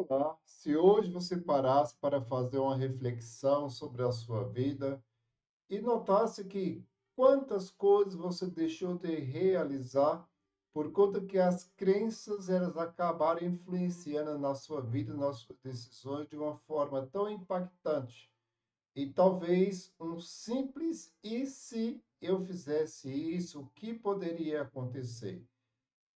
Olá, se hoje você parasse para fazer uma reflexão sobre a sua vida e notasse que quantas coisas você deixou de realizar por conta que as crenças elas acabaram influenciando na sua vida, nas suas decisões de uma forma tão impactante. E talvez um simples e se eu fizesse isso, o que poderia acontecer?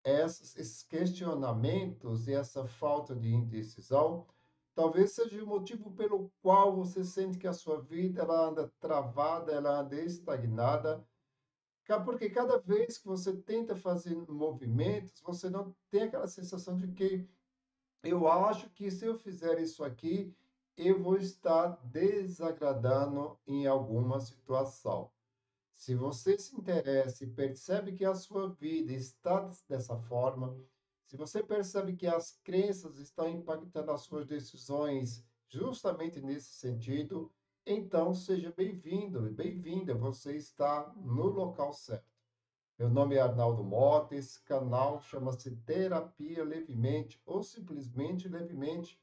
Esses questionamentos e essa falta de indecisão, talvez seja o motivo pelo qual você sente que a sua vida ela anda travada, ela anda estagnada, porque cada vez que você tenta fazer movimentos, você não tem aquela sensação de que eu acho que se eu fizer isso aqui, eu vou estar desagradando em alguma situação. Se você se interessa e percebe que a sua vida está dessa forma, se você percebe que as crenças estão impactando as suas decisões justamente nesse sentido, então seja bem-vindo e bem-vinda. Você está no local certo. Meu nome é Arnaldo Mota, esse canal chama-se Terapia Levemente ou simplesmente Levemente,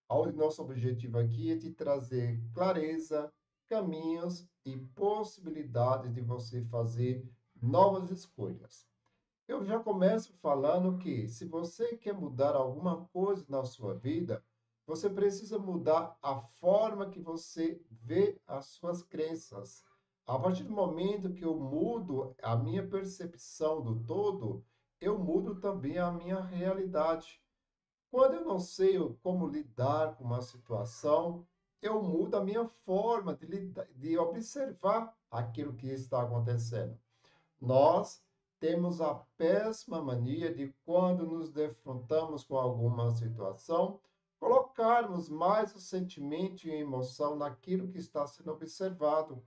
onde nosso objetivo aqui é te trazer clareza, caminhos e possibilidades de você fazer novas escolhas. Eu já começo falando que se você quer mudar alguma coisa na sua vida, você precisa mudar a forma que você vê as suas crenças. A partir do momento que eu mudo a minha percepção do todo, eu mudo também a minha realidade. Quando eu não sei como lidar com uma situação, eu mudo a minha forma de observar aquilo que está acontecendo. Nós temos a péssima mania de, quando nos defrontamos com alguma situação, colocarmos mais o sentimento e a emoção naquilo que está sendo observado.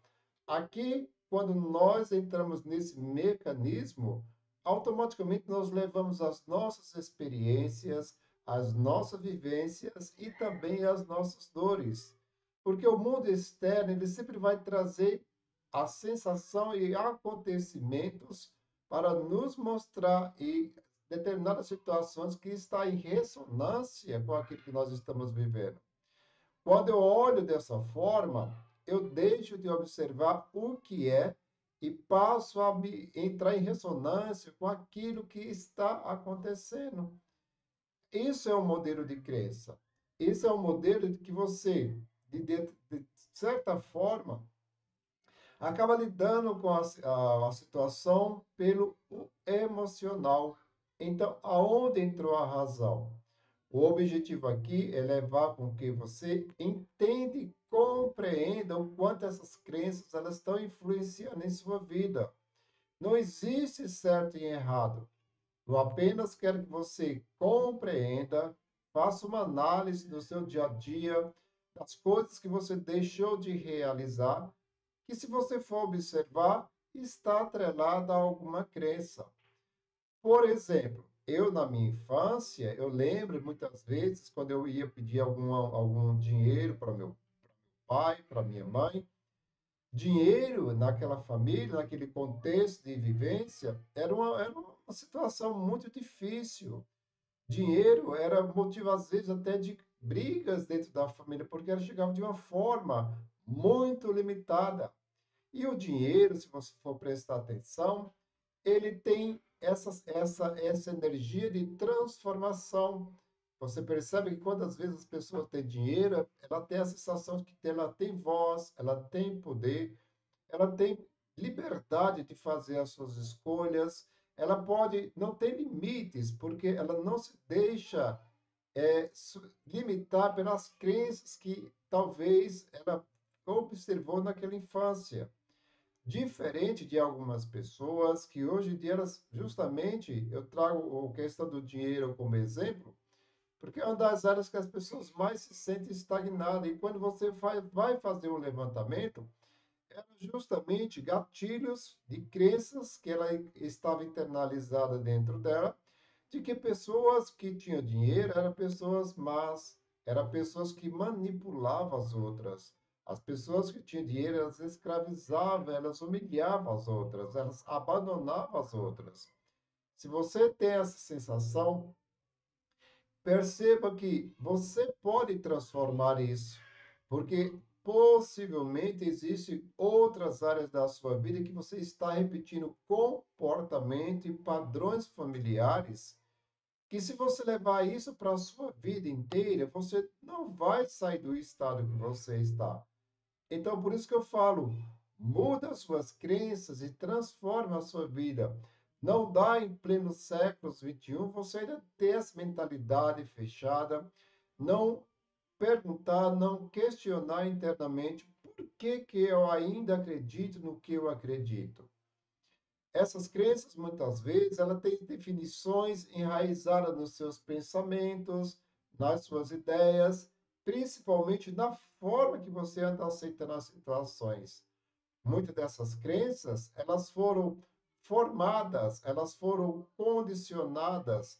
Aqui, quando nós entramos nesse mecanismo, automaticamente nós levamos as nossas experiências, as nossas vivências e também as nossas dores. Porque o mundo externo, ele sempre vai trazer a sensação e acontecimentos para nos mostrar e determinadas situações que está em ressonância com aquilo que nós estamos vivendo. Quando eu olho dessa forma, eu deixo de observar o que é e passo a entrar em ressonância com aquilo que está acontecendo. Isso é um modelo de crença. Isso é um modelo de que você, de certa forma, acaba lidando com a situação pelo emocional. Então, aonde entrou a razão? O objetivo aqui é levar com que você entenda e compreenda o quanto essas crenças elas estão influenciando em sua vida. Não existe certo e errado. Eu apenas quero que você compreenda, faça uma análise do seu dia a dia, das coisas que você deixou de realizar, que, se você for observar, está atrelada a alguma crença. Por exemplo, eu na minha infância, eu lembro muitas vezes quando eu ia pedir algum dinheiro para meu pai, para minha mãe, dinheiro naquela família, naquele contexto de vivência, era uma situação muito difícil. Dinheiro era motivo, às vezes, até de brigas dentro da família, porque ela chegava de uma forma muito limitada. E o dinheiro, se você for prestar atenção, ele tem essa energia de transformação. Você percebe que quando às vezes as pessoas têm dinheiro, ela tem a sensação de que ela tem voz, ela tem poder, ela tem liberdade de fazer as suas escolhas, ela pode não ter limites, porque ela não se deixa limitar pelas crenças que talvez ela observou naquela infância. Diferente de algumas pessoas que hoje em dia, elas, justamente, eu trago a questão do dinheiro como exemplo, porque é uma das áreas que as pessoas mais se sentem estagnadas. E quando você vai fazer um levantamento, eram justamente gatilhos de crenças que ela estava internalizada dentro dela, de que pessoas que tinham dinheiro eram pessoas más, eram pessoas que manipulavam as outras. As pessoas que tinham dinheiro, elas escravizavam, elas humilhavam as outras, elas abandonavam as outras. Se você tem essa sensação, perceba que você pode transformar isso, porque possivelmente existem outras áreas da sua vida que você está repetindo comportamento e padrões familiares, que se você levar isso para a sua vida inteira, você não vai sair do estado que você está. Então, por isso que eu falo, muda as suas crenças e transforma a sua vida. Não dá em pleno século XXI você ainda ter essa mentalidade fechada, não perguntar, não questionar internamente por que que eu ainda acredito no que eu acredito. Essas crenças, muitas vezes, ela tem definições enraizadas nos seus pensamentos, nas suas ideias, principalmente na forma que você anda aceitando as situações. Muitas dessas crenças, elas foram formadas, elas foram condicionadas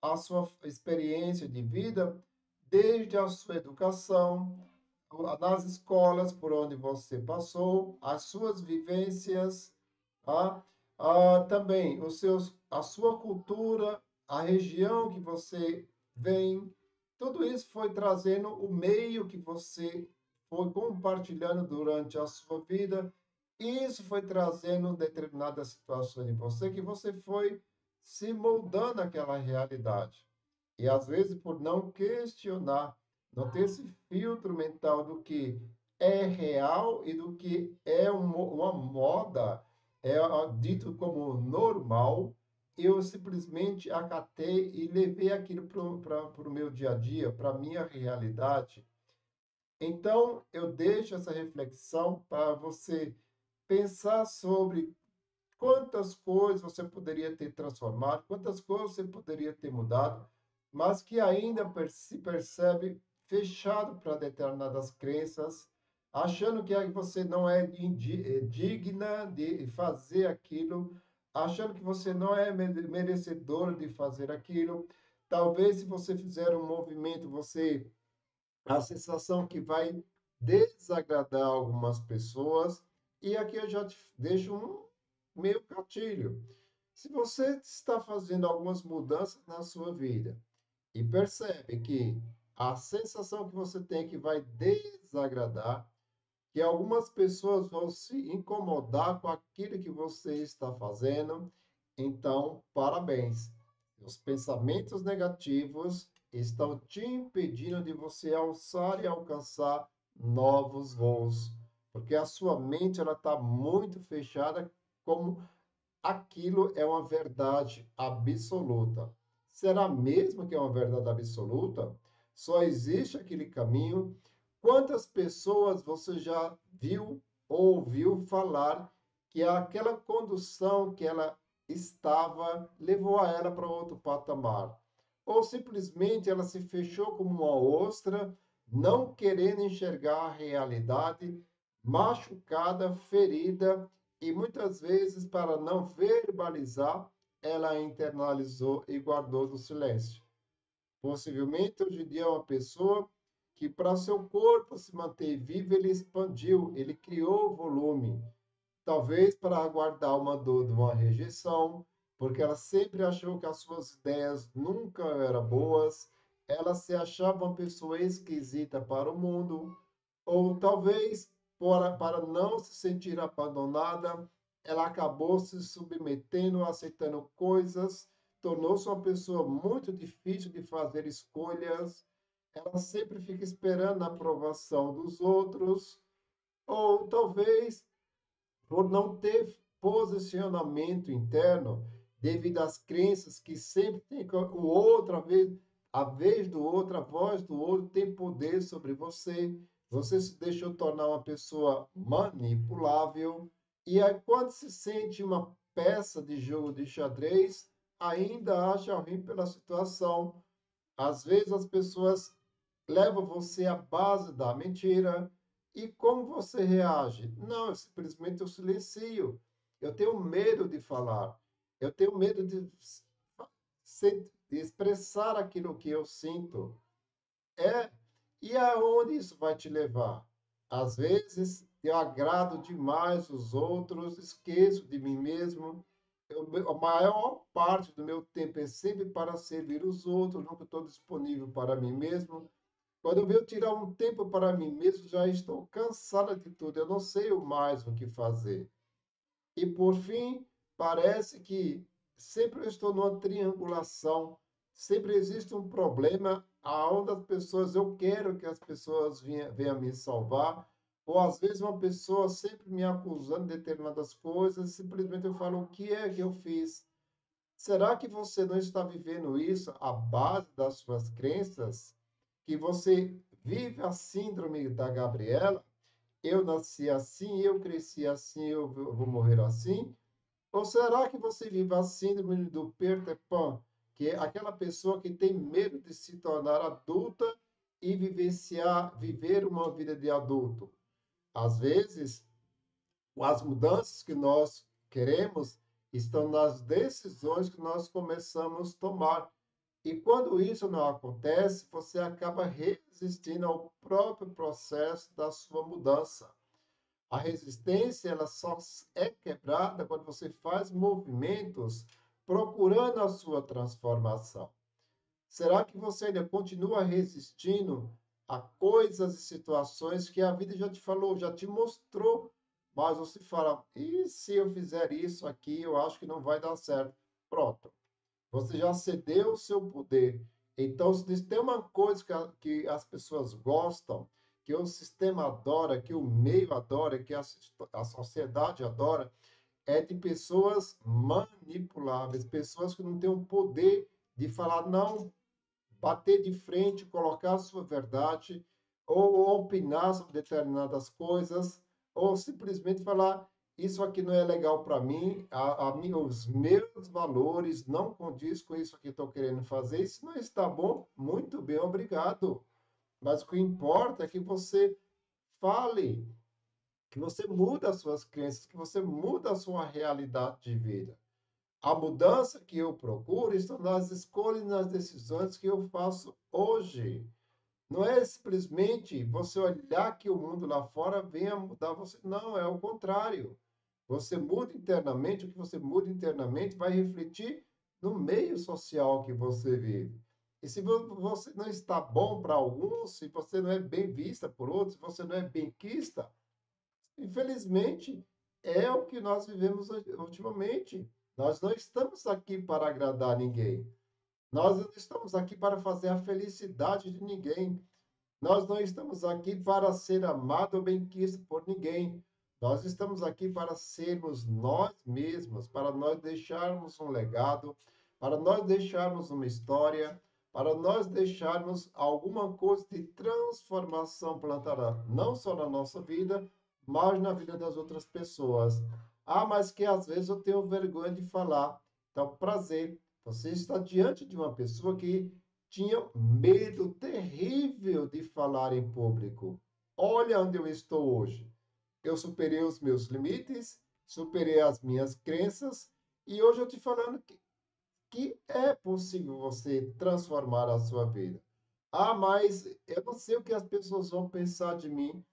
à sua experiência de vida desde a sua educação, nas escolas por onde você passou, as suas vivências, tá? Também a sua cultura, a região que você vem, tudo isso foi trazendo o meio que você foi compartilhando durante a sua vida. Isso foi trazendo determinadas situações em você que você foi se moldando àquela realidade. E às vezes, por não questionar, não ter esse filtro mental do que é real e do que é uma moda, dito como normal, eu simplesmente acatei e levei aquilo para o meu dia a dia, para a minha realidade. Então, eu deixo essa reflexão para você pensar sobre quantas coisas você poderia ter transformado, quantas coisas você poderia ter mudado, mas que ainda se percebe fechado para determinadas crenças, achando que você não é digna de fazer aquilo, achando que você não é merecedor de fazer aquilo. Talvez se você fizer um movimento, a sensação que vai desagradar algumas pessoas. E aqui eu já te deixo um meio gatilho. Se você está fazendo algumas mudanças na sua vida e percebe que a sensação que você tem que vai desagradar, que algumas pessoas vão se incomodar com aquilo que você está fazendo, então, parabéns. Os pensamentos negativos estão te impedindo de você alçar e alcançar novos voos, porque a sua mente ela está muito fechada como aquilo é uma verdade absoluta. Será mesmo que é uma verdade absoluta? Só existe aquele caminho? Quantas pessoas você já viu ou ouviu falar que aquela condução que ela estava levou a ela para outro patamar? Ou simplesmente ela se fechou como uma ostra, não querendo enxergar a realidade, machucada, ferida, e muitas vezes, para não verbalizar, ela internalizou e guardou no silêncio. Possivelmente, hoje em dia, é uma pessoa que, para seu corpo se manter vivo, ele expandiu, ele criou volume. Talvez para aguardar uma dor de uma rejeição, porque ela sempre achou que as suas ideias nunca eram boas, ela se achava uma pessoa esquisita para o mundo, ou talvez para não se sentir abandonada, ela acabou se submetendo, aceitando coisas, tornou-se uma pessoa muito difícil de fazer escolhas, ela sempre fica esperando a aprovação dos outros, ou talvez por não ter posicionamento interno, devido às crenças que sempre tem o outro, a vez do outro, a voz do outro tem poder sobre você. Você se deixou tornar uma pessoa manipulável. E aí, quando se sente uma peça de jogo de xadrez, ainda acha ruim pela situação. Às vezes as pessoas levam você à base da mentira. E como você reage? Não, eu simplesmente eu silencio. Eu tenho medo de falar. Eu tenho medo de expressar aquilo que eu sinto. É, e aonde isso vai te levar? Às vezes eu agrado demais os outros, esqueço de mim mesmo. a maior parte do meu tempo é sempre para servir os outros, nunca estou disponível para mim mesmo. Quando eu venho tirar um tempo para mim mesmo, já estou cansada de tudo, eu não sei mais o que fazer. E por fim, parece que sempre eu estou numa triangulação, sempre existe um problema aonde as pessoas, eu quero que as pessoas venham me salvar, ou às vezes uma pessoa sempre me acusando de determinadas coisas, simplesmente eu falo, o que é que eu fiz? Será que você não está vivendo isso à base das suas crenças? Que você vive a síndrome da Gabriela? Eu nasci assim, eu cresci assim, eu vou morrer assim? Ou será que você vive a síndrome do Peter Pan, que é aquela pessoa que tem medo de se tornar adulta e viver uma vida de adulto? Às vezes, as mudanças que nós queremos estão nas decisões que nós começamos a tomar. E quando isso não acontece, você acaba resistindo ao próprio processo da sua mudança. A resistência ela só é quebrada quando você faz movimentos procurando a sua transformação. Será que você ainda continua resistindo a coisas e situações que a vida já te falou, já te mostrou, mas você fala: e se eu fizer isso aqui, eu acho que não vai dar certo? Pronto, você já cedeu o seu poder. Então, se tem uma coisa que as pessoas gostam, que o sistema adora, que o meio adora, que a sociedade adora, é de pessoas manipuláveis, pessoas que não têm o poder de falar não, bater de frente, colocar a sua verdade, ou opinar sobre determinadas coisas, ou simplesmente falar: isso aqui não é legal para mim, os meus valores não condiz com isso que estou querendo fazer. Isso não está bom? Muito bem, obrigado. Mas o que importa é que você fale, que você muda as suas crenças, que você muda a sua realidade de vida. A mudança que eu procuro está nas escolhas e nas decisões que eu faço hoje. Não é simplesmente você olhar que o mundo lá fora venha mudar você. Não, é o contrário. Você muda internamente, o que você muda internamente vai refletir no meio social que você vive. E se você não está bom para alguns, se você não é bem vista por outros, se você não é bem quista, infelizmente, é o que nós vivemos ultimamente. Nós não estamos aqui para agradar ninguém. Nós não estamos aqui para fazer a felicidade de ninguém. Nós não estamos aqui para ser amado ou bem-quisto por ninguém. Nós estamos aqui para sermos nós mesmos, para nós deixarmos um legado, para nós deixarmos uma história, para nós deixarmos alguma coisa de transformação plantada, não só na nossa vida, mas na vida das outras pessoas. Ah, mas que às vezes eu tenho vergonha de falar. Então, prazer. Você está diante de uma pessoa que tinha medo terrível de falar em público. Olha onde eu estou hoje. Eu superei os meus limites, superei as minhas crenças e hoje eu te falando que é possível você transformar a sua vida. Ah, mas eu não sei o que as pessoas vão pensar de mim.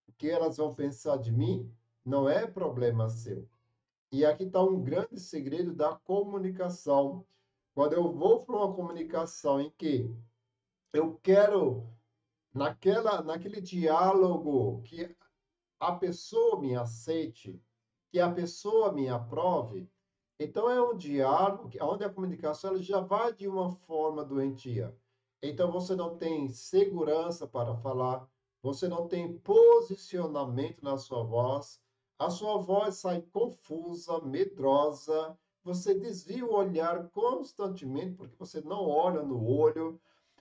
O que elas vão pensar de mim não é problema seu. E aqui está um grande segredo da comunicação. Quando eu vou para uma comunicação em que eu quero naquele diálogo que a pessoa me aceite, que a pessoa me aprove. Então é um diálogo onde a comunicação ela já vai de uma forma doentia. Então você não tem segurança para falar, você não tem posicionamento na sua voz, a sua voz sai confusa, medrosa, você desvia o olhar constantemente porque você não olha no olho,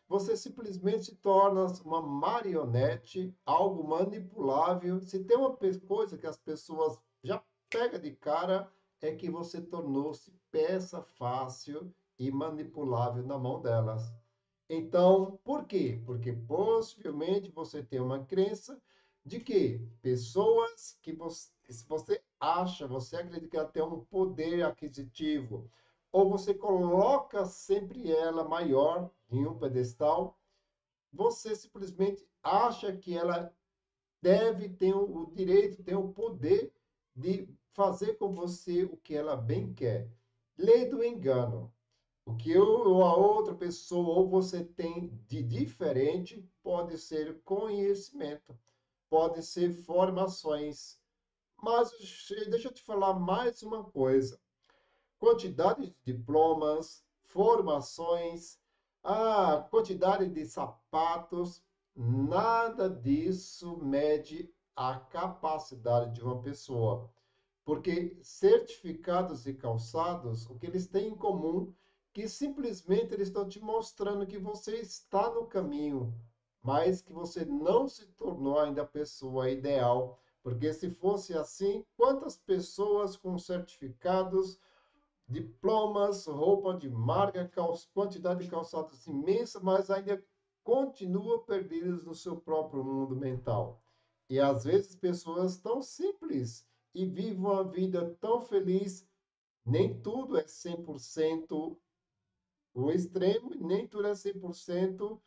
você simplesmente se torna uma marionete, algo manipulável. Se tem uma coisa que as pessoas já pegam de cara, é que você tornou-se peça fácil e manipulável na mão delas. Então, por quê? Porque possivelmente você tem uma crença de que pessoas que você, se você acha, você acredita que ela tem um poder aquisitivo, ou você coloca sempre ela maior em um pedestal, você simplesmente acha que ela deve ter o direito, ter o poder de fazer com você o que ela bem quer. Lei do engano. O que eu ou a outra pessoa ou você tem de diferente pode ser conhecimento, pode ser formações. Mas deixa eu te falar mais uma coisa. Quantidade de diplomas, formações, a quantidade de sapatos, nada disso mede a capacidade de uma pessoa. Porque certificados e calçados, o que eles têm em comum, que simplesmente eles estão te mostrando que você está no caminho, mas que você não se tornou ainda a pessoa ideal. Porque se fosse assim, quantas pessoas com certificados, diplomas, roupa de marca, quantidade de calçados imensa, mas ainda continuam perdidas no seu próprio mundo mental. E às vezes pessoas tão simples e vivem uma vida tão feliz, nem tudo é 100% o extremo, nem tudo é 100%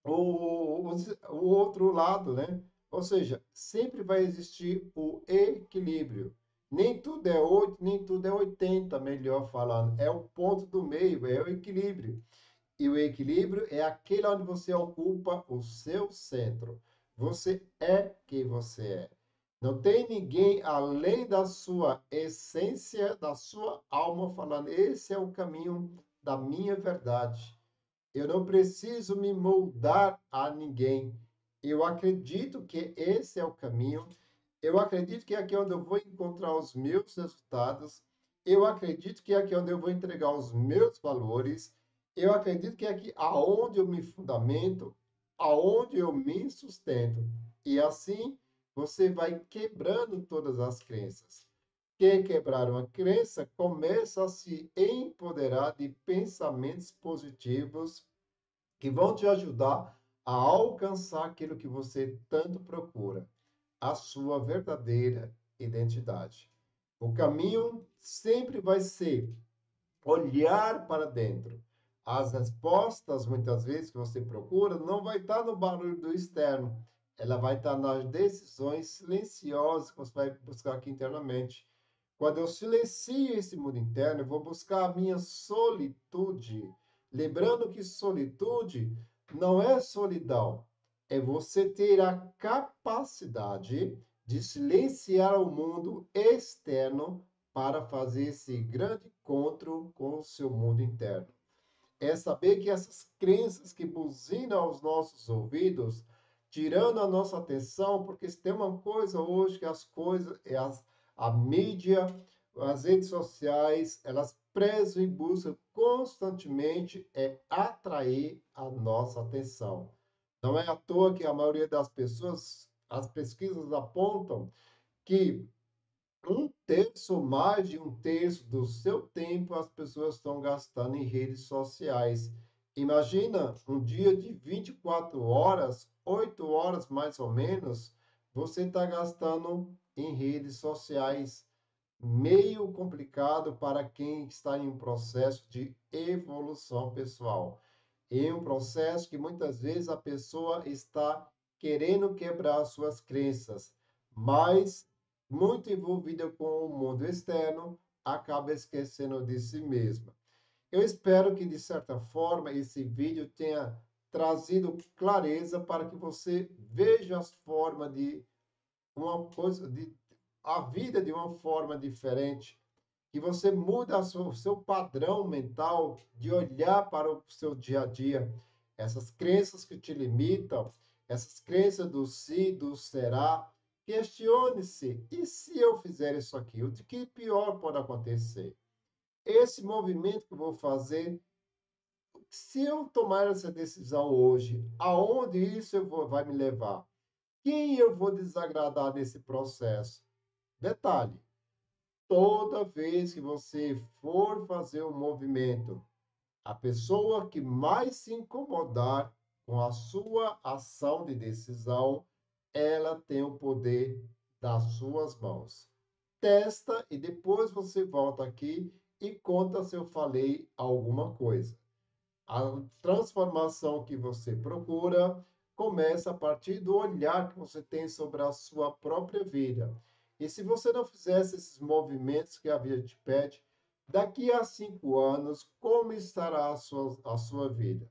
o outro lado, né? Ou seja, sempre vai existir o equilíbrio. Nem tudo é 8, nem tudo é 80, melhor falando. É o ponto do meio, é o equilíbrio. E o equilíbrio é aquele onde você ocupa o seu centro. Você é quem você é. Não tem ninguém além da sua essência, da sua alma, falando: esse é o caminho da minha verdade. Eu não preciso me moldar a ninguém. Eu acredito que esse é o caminho. Eu acredito que é aqui onde eu vou encontrar os meus resultados. Eu acredito que é aqui onde eu vou entregar os meus valores. Eu acredito que é aqui aonde eu me fundamento, aonde eu me sustento. E assim você vai quebrando todas as crenças. Quem quebrar uma crença começa a se empoderar de pensamentos positivos que vão te ajudar a alcançar aquilo que você tanto procura, a sua verdadeira identidade. O caminho sempre vai ser olhar para dentro. As respostas, muitas vezes, que você procura, não vai estar no barulho do externo. Ela vai estar nas decisões silenciosas que você vai buscar aqui internamente. Quando eu silencio esse mundo interno, eu vou buscar a minha solitude. Lembrando que solitude não é solidão, é você ter a capacidade de silenciar o mundo externo para fazer esse grande encontro com o seu mundo interno. É saber que essas crenças que buzinam aos nossos ouvidos, tirando a nossa atenção, porque se tem uma coisa hoje que as coisas, a mídia, as redes sociais, elas prezam e buscam constantemente é atrair a nossa atenção. Não é à toa que a maioria das pessoas, as pesquisas apontam que um terço, mais de um terço do seu tempo as pessoas estão gastando em redes sociais. Imagina um dia de 24 horas, 8 horas mais ou menos, você está gastando em redes sociais. Meio complicado para quem está em um processo de evolução pessoal. Em um processo que muitas vezes a pessoa está querendo quebrar suas crenças, mas muito envolvida com o mundo externo, acaba esquecendo de si mesma. Eu espero que, de certa forma, esse vídeo tenha trazido clareza para que você veja as formas de uma coisa, de a vida de uma forma diferente, que você muda o seu padrão mental de olhar para o seu dia a dia, essas crenças que te limitam, essas crenças do se, do será. Questione-se: e se eu fizer isso aqui? O que pior pode acontecer? Esse movimento que eu vou fazer, se eu tomar essa decisão hoje, aonde isso vai me levar? Quem eu vou desagradar nesse processo? Detalhe: toda vez que você for fazer um movimento, a pessoa que mais se incomodar com a sua ação de decisão, ela tem o poder das suas mãos. Testa e depois você volta aqui e conta se eu falei alguma coisa. A transformação que você procura começa a partir do olhar que você tem sobre a sua própria vida. E se você não fizesse esses movimentos que a vida te pede, Daqui a 5 anos, como estará a sua vida?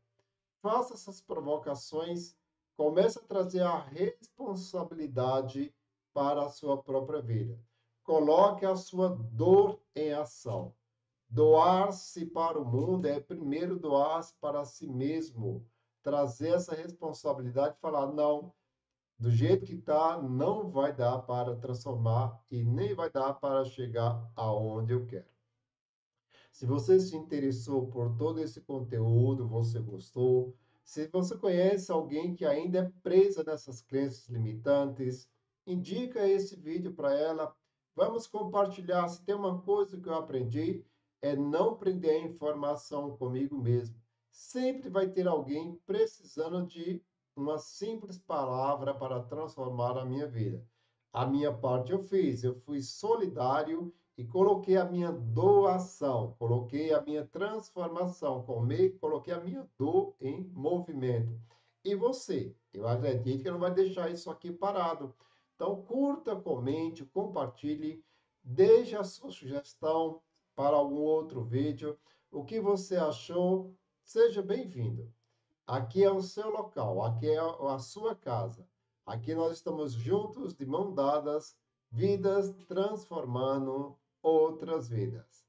Faça essas provocações, comece a trazer a responsabilidade para a sua própria vida. Coloque a sua dor em ação. Doar-se para o mundo é primeiro doar-se para si mesmo. Trazer essa responsabilidade e falar: não, do jeito que está, não vai dar para transformar e nem vai dar para chegar aonde eu quero. Se você se interessou por todo esse conteúdo, você gostou, se você conhece alguém que ainda é presa nessas crenças limitantes, indica esse vídeo para ela. Vamos compartilhar. Se tem uma coisa que eu aprendi, é não prender a informação comigo mesmo. Sempre vai ter alguém precisando de uma simples palavra para transformar a minha vida. A minha parte eu fiz, eu fui solidário e coloquei a minha doação, coloquei a minha transformação, coloquei a minha dor em movimento. E você? Eu acredito que não vai deixar isso aqui parado. Então, curta, comente, compartilhe, deixe a sua sugestão para algum outro vídeo. O que você achou? Seja bem-vindo. Aqui é o seu local, aqui é a sua casa. Aqui nós estamos juntos, de mão dadas, vidas transformando outras vidas.